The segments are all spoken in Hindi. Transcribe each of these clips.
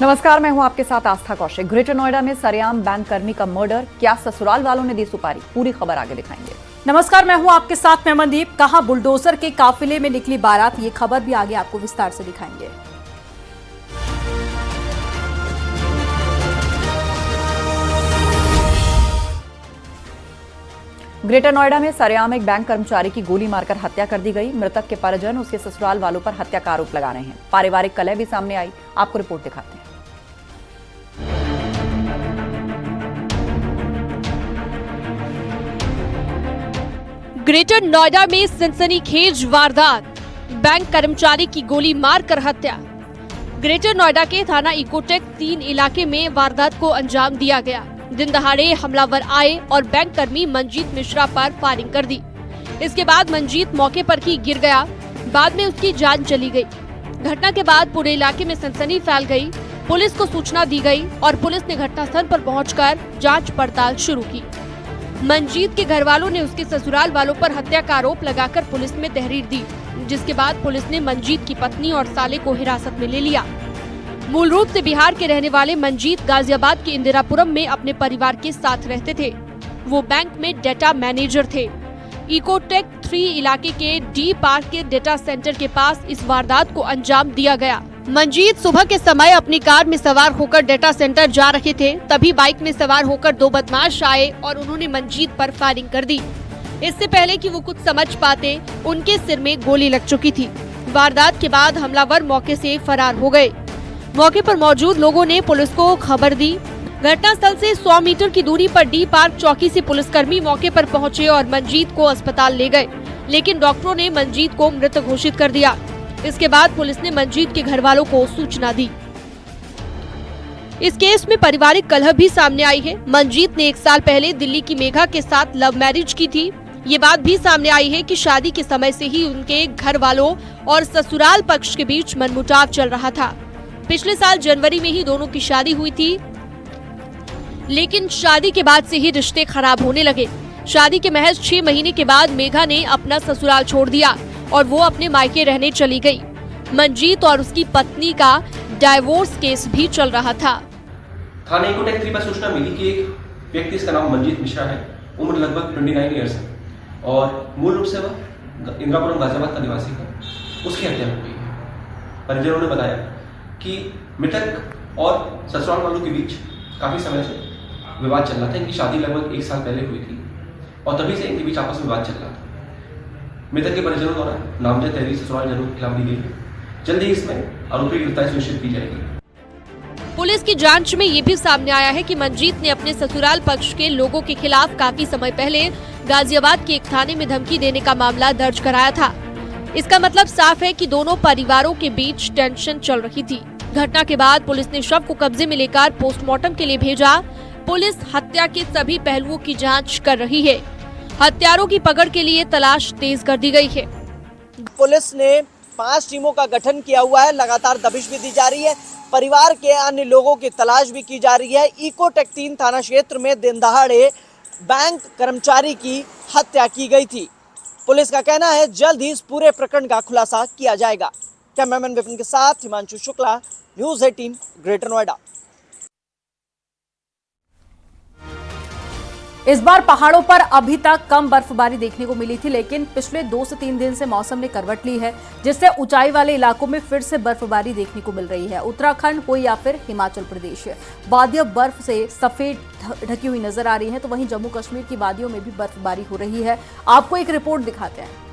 नमस्कार, मैं हूं आपके साथ आस्था कौशिक। ग्रेटर नोएडा में सरेआम बैंक कर्मी का मर्डर, क्या ससुराल वालों ने दी सुपारी? पूरी खबर आगे दिखाएंगे। नमस्कार, मैं हूं आपके साथ मैं मनदीप। कहां बुलडोजर के काफिले में निकली बारात, ये खबर भी आगे आपको विस्तार से दिखाएंगे। ग्रेटर नोएडा में सरेआम एक बैंक कर्मचारी की गोली मारकर हत्या कर दी गई। मृतक के परिजन उसके ससुराल वालों पर हत्या का आरोप लगा रहे हैं। पारिवारिक कलह भी सामने आई, आपको रिपोर्ट दिखाते हैं। ग्रेटर नोएडा में सनसनीखेज वारदात, बैंक कर्मचारी की गोली मारकर हत्या। ग्रेटर नोएडा के थाना इकोटेक 3 इलाके में वारदात को अंजाम दिया गया। दिन दहाड़े हमलावर आए और बैंक कर्मी मंजीत मिश्रा पर फायरिंग कर दी। इसके बाद मंजीत मौके पर ही गिर गया, बाद में उसकी जान चली गई। घटना के बाद पूरे इलाके में सनसनी फैल गई। पुलिस को सूचना दी गई और पुलिस ने घटनास्थल पर पहुंचकर जांच पड़ताल शुरू की। मंजीत के घर वालों ने उसके ससुराल वालों पर हत्या का आरोप लगाकर पुलिस में तहरीर दी, जिसके बाद पुलिस ने मंजीत की पत्नी और साले को हिरासत में ले लिया। मूल रूप से बिहार के रहने वाले मंजीत गाजियाबाद के इंदिरापुरम में अपने परिवार के साथ रहते थे। वो बैंक में डेटा मैनेजर थे। इकोटेक 3 इलाके के डी पार्क के डेटा सेंटर के पास इस वारदात को अंजाम दिया गया। मंजीत सुबह के समय अपनी कार में सवार होकर डेटा सेंटर जा रहे थे, तभी बाइक में सवार होकर 2 बदमाश आए और उन्होंने मंजीत पर फायरिंग कर दी। इससे पहले कि वो कुछ समझ पाते, उनके सिर में गोली लग चुकी थी। वारदात के बाद हमलावर मौके से फरार हो गए। मौके पर मौजूद लोगों ने पुलिस को खबर दी। घटनास्थल से 100 मीटर की दूरी पर डी पार्क चौकी से पुलिसकर्मी मौके पर पहुंचे और मंजीत को अस्पताल ले गए, लेकिन डॉक्टरों ने मंजीत को मृत घोषित कर दिया। इसके बाद पुलिस ने मंजीत के घर वालों को सूचना दी। इस केस में पारिवारिक कलह भी सामने आई है। मंजीत ने 1 साल पहले दिल्ली की मेघा के साथ लव मैरिज की थी। ये बात भी सामने आई है कि शादी के समय से ही उनके घर वालों और ससुराल पक्ष के बीच मनमुटाव चल रहा था। पिछले साल जनवरी में ही दोनों की शादी हुई थी, लेकिन शादी के बाद से ही रिश्ते खराब होने लगे। शादी के महज 6 महीने के बाद मेघा ने अपना ससुराल छोड़ दिया और वो अपने मायके रहने चली गई। मंजीत और उसकी पत्नी का डाइवोर्स केस भी चल रहा था। थाने इकोटेक 3 पर सूचना मिली कि एक व्यक्ति, इसका नाम मंजीत मिश्रा है, उम्र लगभग 29 ईयर्स है और मूल रूप से वह इंदिरापुरम गाजियाबाद का निवासी है। उसकी हत्या हो गई है। परिजनों ने बताया कि मृतक और ससुराल वालों के बीच काफी समय से विवाद चल रहा था। इनकी शादी लगभग 1 साल पहले हुई थी और तभी से इनके बीच आपस में विवाद चल रहा था। मृतक के परिजनों द्वारा नामजद तहरीर ससुराल जरूर खिलाफ दी गई है। जल्द ही इसमें आरोपी की गिरफ्तारी सुनिश्चित की जाएगी। पुलिस की जांच में ये भी सामने आया है कि मंजीत ने अपने ससुराल पक्ष के लोगों के खिलाफ काफी समय पहले गाजियाबाद के एक थाने में धमकी देने का मामला दर्ज कराया था। इसका मतलब साफ है कि दोनों परिवारों के बीच टेंशन चल रही थी। घटना के बाद पुलिस ने शव को कब्जे में लेकर पोस्टमार्टम के लिए भेजा। पुलिस हत्या के सभी पहलुओं की जांच कर रही है। हत्यारों की पकड़ के लिए तलाश तेज कर दी गई है। पुलिस ने 5 टीमों का गठन किया हुआ है। लगातार दबिश भी दी जा रही है। परिवार के अन्य लोगों की तलाश भी की जा रही है। इकोटेक 3 थाना क्षेत्र में दिन दहाड़े बैंक कर्मचारी की हत्या की गई थी। पुलिस का कहना है जल्द ही इस पूरे प्रकरण का खुलासा किया जाएगा। कैमरामैन विपिन के साथ हिमांशु शुक्ला, न्यूज़ 18 ग्रेटर नोएडा। इस बार पहाड़ों पर अभी तक कम बर्फबारी देखने को मिली थी, लेकिन पिछले 2 से 3 दिन से मौसम ने करवट ली है, जिससे ऊंचाई वाले इलाकों में फिर से बर्फबारी देखने को मिल रही है। उत्तराखंड हो या फिर हिमाचल प्रदेश, वादियां बर्फ से सफेद ढकी हुई नजर आ रही है, तो वहीं जम्मू कश्मीर की वादियों में भी बर्फबारी हो रही है। आपको एक रिपोर्ट दिखाते हैं।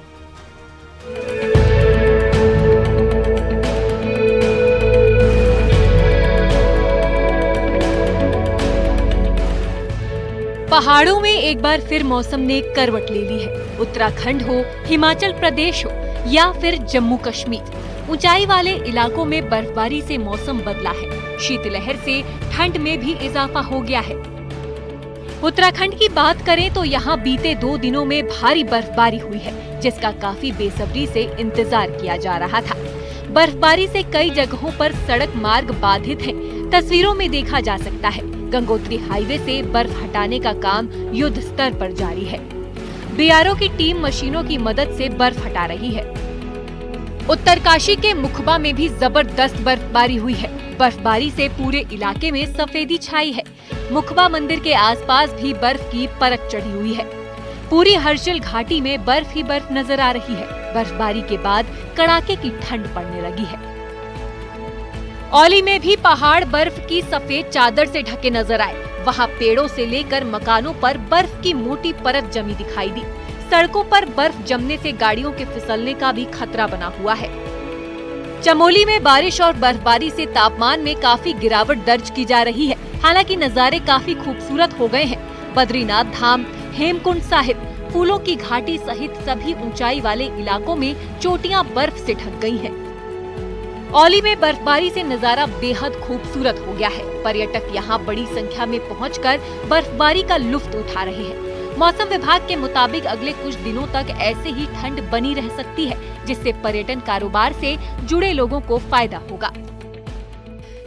पहाड़ों में एक बार फिर मौसम ने करवट ले ली है। उत्तराखंड हो, हिमाचल प्रदेश हो या फिर जम्मू कश्मीर, ऊंचाई वाले इलाकों में बर्फबारी से मौसम बदला है। शीतलहर से ठंड में भी इजाफा हो गया है। उत्तराखंड की बात करें तो यहाँ बीते 2 दिनों में भारी बर्फबारी हुई है, जिसका काफी बेसब्री से इंतजार किया जा रहा था। बर्फबारी से कई जगहों पर सड़क मार्ग बाधित है। तस्वीरों में देखा जा सकता है गंगोत्री हाईवे से बर्फ हटाने का काम युद्ध स्तर पर जारी है। बीआरओ की टीम मशीनों की मदद से बर्फ हटा रही है। उत्तरकाशी के मुखबा में भी जबरदस्त बर्फबारी हुई है। बर्फबारी से पूरे इलाके में सफेदी छाई है। मुखबा मंदिर के आसपास भी बर्फ की परत चढ़ी हुई है। पूरी हर्षिल घाटी में बर्फ ही बर्फ नजर आ रही है। बर्फबारी के बाद कड़ाके की ठंड पड़ने लगी है। औली में भी पहाड़ बर्फ की सफेद चादर से ढके नजर आए। वहाँ पेड़ों से लेकर मकानों पर बर्फ की मोटी परत जमी दिखाई दी। सड़कों पर बर्फ जमने से गाड़ियों के फिसलने का भी खतरा बना हुआ है। चमोली में बारिश और बर्फबारी से तापमान में काफी गिरावट दर्ज की जा रही है। हालांकि नजारे काफी खूबसूरत हो गए हैं। बद्रीनाथ धाम, हेमकुंड साहिब, फूलों की घाटी सहित सभी ऊंचाई वाले इलाकों में चोटियां बर्फ से ढक गई हैं। औली में बर्फबारी से नजारा बेहद खूबसूरत हो गया है। पर्यटक यहां बड़ी संख्या में पहुंचकर बर्फबारी का लुत्फ उठा रहे हैं। मौसम विभाग के मुताबिक अगले कुछ दिनों तक ऐसे ही ठंड बनी रह सकती है, जिससे पर्यटन कारोबार से जुड़े लोगों को फायदा होगा।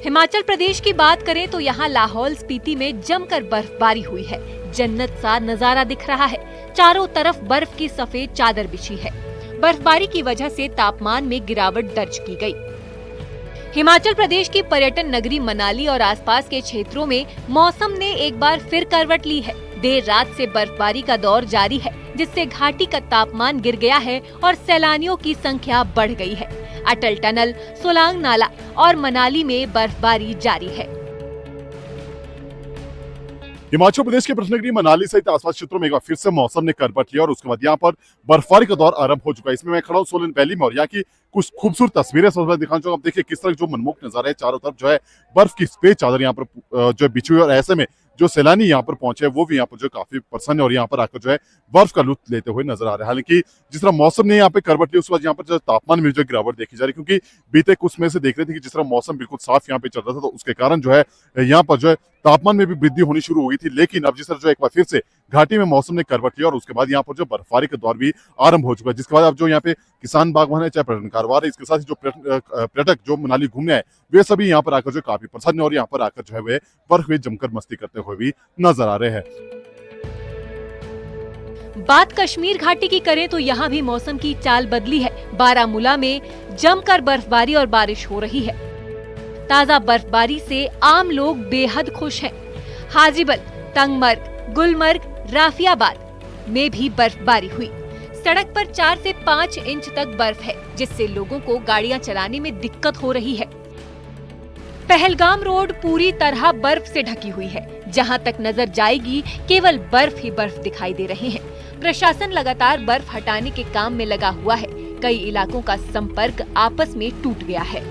हिमाचल प्रदेश की बात करें तो यहाँ लाहौल स्पीति में जमकर बर्फबारी हुई है। जन्नत सा नजारा दिख रहा है। चारों तरफ बर्फ की सफेद चादर बिछी है। बर्फबारी की वजह से तापमान में गिरावट दर्ज की गई। हिमाचल प्रदेश की पर्यटन नगरी मनाली और आसपास के क्षेत्रों में मौसम ने एक बार फिर करवट ली है। देर रात से बर्फबारी का दौर जारी है, जिससे घाटी का तापमान गिर गया है और सैलानियों की संख्या बढ़ गई है। अटल टनल, सोलांग नाला और मनाली में बर्फबारी जारी है। हिमाचल प्रदेश के पर्यटन नगरी मनाली सहित आसपास क्षेत्रों में एक बार फिर से मौसम ने करवट लिया और उसके बाद यहाँ पर बर्फबारी का दौर आरंभ हो चुका है। इसमें मैं खड़ा हूँ सोलन वैली में और यहाँ की कुछ खूबसूरत तस्वीरें सबसे दिखाना चाहूंगा। आप देखिए किस तरह जो मनमोहक नजारा है। चारों तरफ जो है बर्फ की सफेद चादर यहाँ पर जो बिछी हुई है और ऐसे में जो सैलानी यहाँ पर पहुंचे वो भी यहाँ पर जो काफी प्रसन्न है और यहाँ पर आकर जो है बर्फ का लुत्फ लेते हुए नजर आ रहे हैं। हालांकि जिस तरह मौसम ने यहाँ पे करवट ली उसके बाद यहाँ पर जो तापमान में जो गिरावट देखी जा रही है, क्योंकि बीते कुछ में से देख रहे थे कि जिस तरह मौसम बिल्कुल साफ यहाँ पे चल रहा था तो उसके कारण जो है यहाँ पर जो है तापमान में भी वृद्धि होनी शुरू हो गई थी। लेकिन अब जिस तरह जो एक बार फिर से घाटी में मौसम ने करवट लिया और उसके बाद यहाँ पर जो बर्फबारी का दौर भी आरंभ हो चुका है, जिसके बाद अब जो यहाँ पे किसान बागवान है, चाहे पर्यटन कारोबार है, इसके साथ ही जो पर्यटक जो मनाली घूमने आए वे सभी यहाँ पर आकर जो काफी प्रसन्न और यहाँ पर आकर जो है वे बर्फ में जमकर मस्ती करते हुए भी नजर आ रहे हैं। बात कश्मीर घाटी की करें तो यहाँ भी मौसम की चाल बदली है। बारामूला में जमकर बर्फबारी और बारिश हो रही है। ताजा बर्फबारी से आम लोग बेहद खुश हैं। हाजीबल, तंगमर्ग, गुलमर्ग, राफियाबाद में भी बर्फबारी हुई। सड़क पर 4 से 5 इंच तक बर्फ है, जिससे लोगों को गाड़ियां चलाने में दिक्कत हो रही है। पहलगाम रोड पूरी तरह बर्फ से ढकी हुई है। जहां तक नजर जाएगी केवल बर्फ ही बर्फ दिखाई दे रहे हैं। प्रशासन लगातार बर्फ हटाने के काम में लगा हुआ है। कई इलाकों का संपर्क आपस में टूट गया है।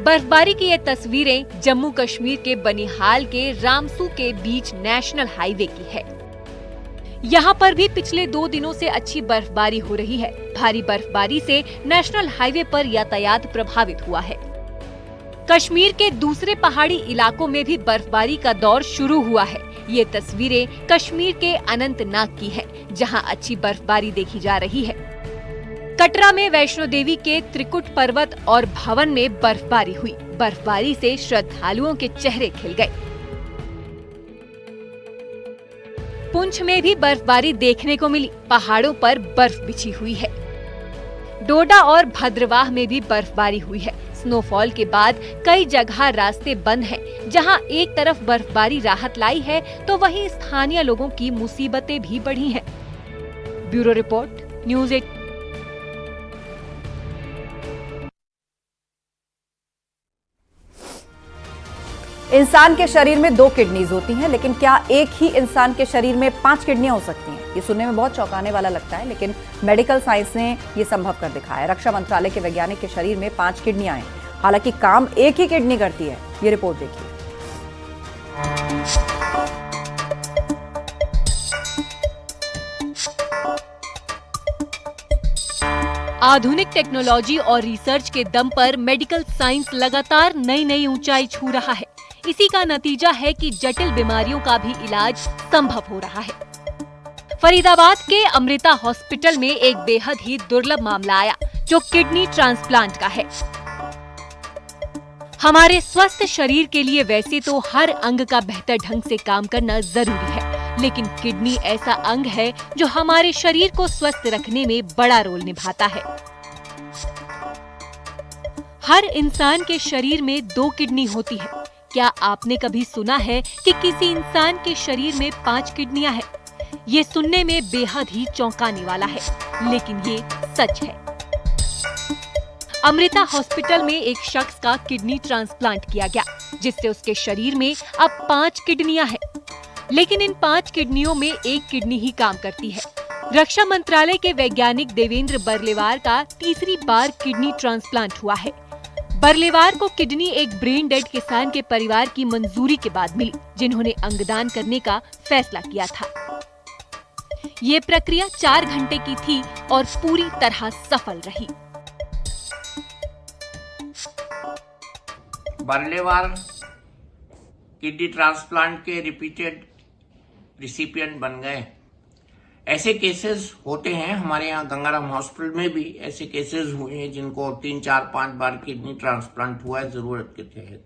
बर्फबारी की ये तस्वीरें जम्मू कश्मीर के बनिहाल के रामसू के बीच नेशनल हाईवे की है। यहाँ पर भी पिछले 2 दिनों से अच्छी बर्फबारी हो रही है। भारी बर्फबारी से नेशनल हाईवे पर यातायात प्रभावित हुआ है। कश्मीर के दूसरे पहाड़ी इलाकों में भी बर्फबारी का दौर शुरू हुआ है। ये तस्वीरें कश्मीर के अनंतनाग की हैं, जहाँ अच्छी बर्फबारी देखी जा रही है। कटरा में वैष्णो देवी के त्रिकुट पर्वत और भवन में बर्फबारी हुई। बर्फबारी से श्रद्धालुओं के चेहरे खिल गए। पुंछ में भी बर्फबारी देखने को मिली। पहाड़ों पर बर्फ बिछी हुई है। डोडा और भद्रवाह में भी बर्फबारी हुई है। स्नोफॉल के बाद कई जगह रास्ते बंद हैं। जहां एक तरफ बर्फबारी राहत लाई है तो वहीं स्थानीय लोगों की मुसीबतें भी बढ़ी हैं। Bureau report, news 8। इंसान के शरीर में 2 किडनीज होती हैं, लेकिन क्या एक ही इंसान के शरीर में 5 किडनियां हो सकती हैं? ये सुनने में बहुत चौंकाने वाला लगता है, लेकिन मेडिकल साइंस ने ये संभव कर दिखाया है। रक्षा मंत्रालय के वैज्ञानिक के शरीर में 5 किडनियां हैं। हालांकि काम एक ही किडनी करती है। ये रिपोर्ट देखिए। आधुनिक टेक्नोलॉजी और रिसर्च के दम पर मेडिकल साइंस लगातार नई नई ऊंचाई छू रहा है। इसी का नतीजा है कि जटिल बीमारियों का भी इलाज संभव हो रहा है। फरीदाबाद के अमृता हॉस्पिटल में एक बेहद ही दुर्लभ मामला आया, जो किडनी ट्रांसप्लांट का है। हमारे स्वस्थ शरीर के लिए वैसे तो हर अंग का बेहतर ढंग से काम करना जरूरी है, लेकिन किडनी ऐसा अंग है जो हमारे शरीर को स्वस्थ रखने में बड़ा रोल निभाता है। हर इंसान के शरीर में 2 किडनी होती है। क्या आपने कभी सुना है कि किसी इंसान के शरीर में 5 किडनियां हैं? ये सुनने में बेहद ही चौंकाने वाला है, लेकिन ये सच है। अमृता हॉस्पिटल में एक शख्स का किडनी ट्रांसप्लांट किया गया, जिससे उसके शरीर में अब 5 किडनियां हैं। लेकिन इन 5 किडनियों में 1 किडनी ही काम करती है। रक्षा मंत्रालय के वैज्ञानिक देवेंद्र बरलेवार का तीसरी बार किडनी ट्रांसप्लांट हुआ है। बरलेवार को किडनी एक ब्रेन डेड किसान के परिवार की मंजूरी के बाद मिली, जिन्होंने अंगदान करने का फैसला किया था। ये प्रक्रिया 4 घंटे की थी और पूरी तरह सफल रही। बरलेवार किडनी ट्रांसप्लांट के रिपीटेड रिसिपिएंट बन गए। ऐसे केसेस होते हैं, हमारे यहाँ गंगाराम हॉस्पिटल में भी ऐसे केसेस हुए हैं जिनको 3, 4, 5 बार किडनी ट्रांसप्लांट हुआ है जरूरत के तहत।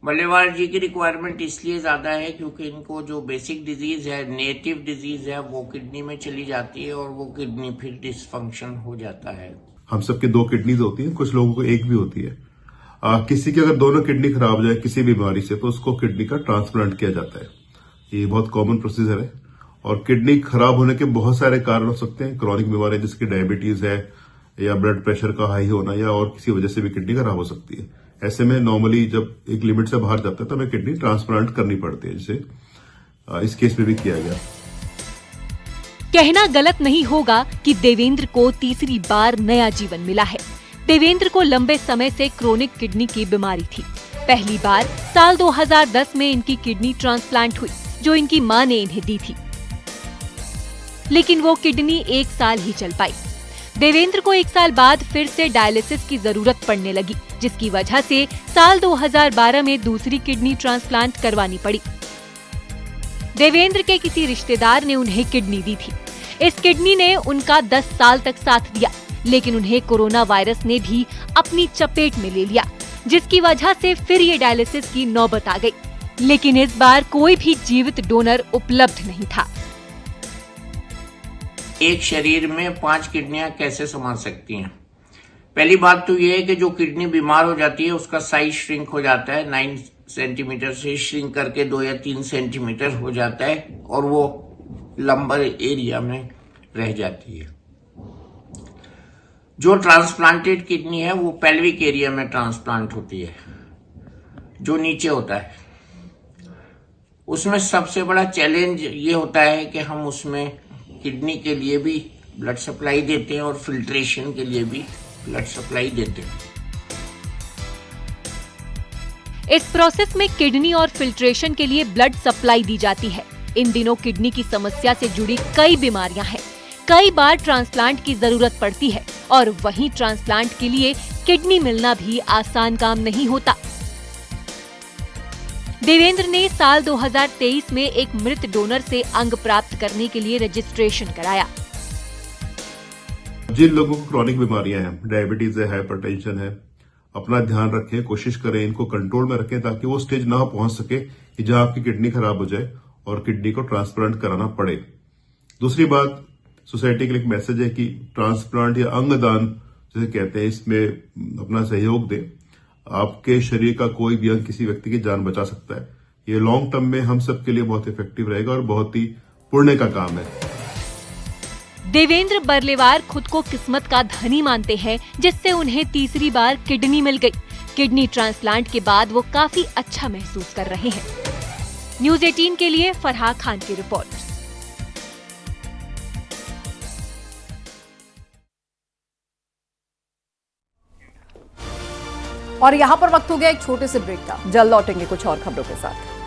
बरलेवार जी की रिक्वायरमेंट इसलिए ज्यादा है क्योंकि इनको जो बेसिक डिजीज है, नेटिव डिजीज है, वो किडनी में चली जाती है और वो किडनी फिर डिसफंक्शन हो जाता है। हम सबके 2 किडनीज होती है, कुछ लोगों को 1 भी होती है। किसी की अगर दोनों किडनी खराब हो जाए किसी बीमारी से तो उसको किडनी का ट्रांसप्लांट किया जाता है। ये बहुत कॉमन प्रोसीजर है और किडनी खराब होने के बहुत सारे कारण हो सकते हैं। क्रॉनिक बीमारी जिसकी डायबिटीज है या ब्लड प्रेशर का हाई होना या और किसी वजह से भी किडनी खराब हो सकती है। ऐसे में नॉर्मली जब एक लिमिट से बाहर जाता है तो हमें किडनी ट्रांसप्लांट करनी पड़ती है, जिसे इस केस में भी किया गया। कहना गलत नहीं होगा कि देवेंद्र को तीसरी बार नया जीवन मिला है। देवेंद्र को लंबे समय से क्रोनिक किडनी की बीमारी थी। पहली बार साल 2010 में इनकी किडनी ट्रांसप्लांट हुई, जो इनकी मां ने इन्हें दी थी, लेकिन वो किडनी 1 साल ही चल पाई। देवेंद्र को 1 साल बाद फिर से डायलिसिस की जरूरत पड़ने लगी, जिसकी वजह से साल 2012 में दूसरी किडनी ट्रांसप्लांट करवानी पड़ी। देवेंद्र के किसी रिश्तेदार ने उन्हें किडनी दी थी। इस किडनी ने उनका 10 साल तक साथ दिया, लेकिन उन्हें कोरोना वायरस ने भी अपनी चपेट में ले लिया, जिसकी वजह से फिर ये डायलिसिस की नौबत आ गई। लेकिन इस बार कोई भी जीवित डोनर उपलब्ध नहीं था। एक शरीर में 5 किडनियां कैसे संभाल सकती हैं? पहली बात तो ये है कि जो किडनी बीमार हो जाती है उसका साइज श्रिंक हो जाता है, 9 सेंटीमीटर से श्रिंक करके 2 या 3 सेंटीमीटर हो जाता है और वो लंबर एरिया में रह जाती है। जो ट्रांसप्लांटेड किडनी है वो पेल्विक एरिया में ट्रांसप्लांट होती है, जो नीचे होता है। उसमें सबसे बड़ा चैलेंज ये होता है कि हम उसमें किडनी के लिए भी ब्लड सप्लाई देते हैं और फिल्ट्रेशन के लिए भी ब्लड सप्लाई देते हैं। इस प्रोसेस में किडनी और फिल्ट्रेशन के लिए ब्लड सप्लाई दी जाती है। इन दिनों किडनी की समस्या से जुड़ी कई बीमारियां हैं। कई बार ट्रांसप्लांट की जरूरत पड़ती है और वहीं ट्रांसप्लांट के लिए किडनी मिलना भी आसान काम नहीं होता। देवेंद्र ने साल 2023 में एक मृत डोनर से अंग प्राप्त करने के लिए रजिस्ट्रेशन कराया। जिन लोगों को क्रॉनिक बीमारियां हैं, डायबिटीज है, हाइपरटेंशन है, अपना ध्यान रखें, कोशिश करें इनको कंट्रोल में रखें ताकि वो स्टेज ना पहुंच सके कि जहां आपकी किडनी खराब हो जाए और किडनी को ट्रांसप्लांट कराना पड़े। दूसरी बात, सोसाइटी के लिए एक मैसेज है कि ट्रांसप्लांट या अंगदान जिसे कहते हैं, इसमें अपना सहयोग दें। आपके शरीर का कोई भी अंग किसी व्यक्ति की जान बचा सकता है। ये लॉन्ग टर्म में हम सबके लिए बहुत इफेक्टिव रहेगा और बहुत ही पुण्य का काम है। देवेंद्र बरलेवार खुद को किस्मत का धनी मानते हैं, जिससे उन्हें तीसरी बार किडनी मिल गई। किडनी ट्रांसप्लांट के बाद वो काफी अच्छा महसूस कर रहे हैं। न्यूज़ 18 के लिए फरहा खान की रिपोर्ट। और यहाँ पर वक्त हो गया एक छोटे से ब्रेक का। जल्द लौटेंगे कुछ और खबरों के साथ।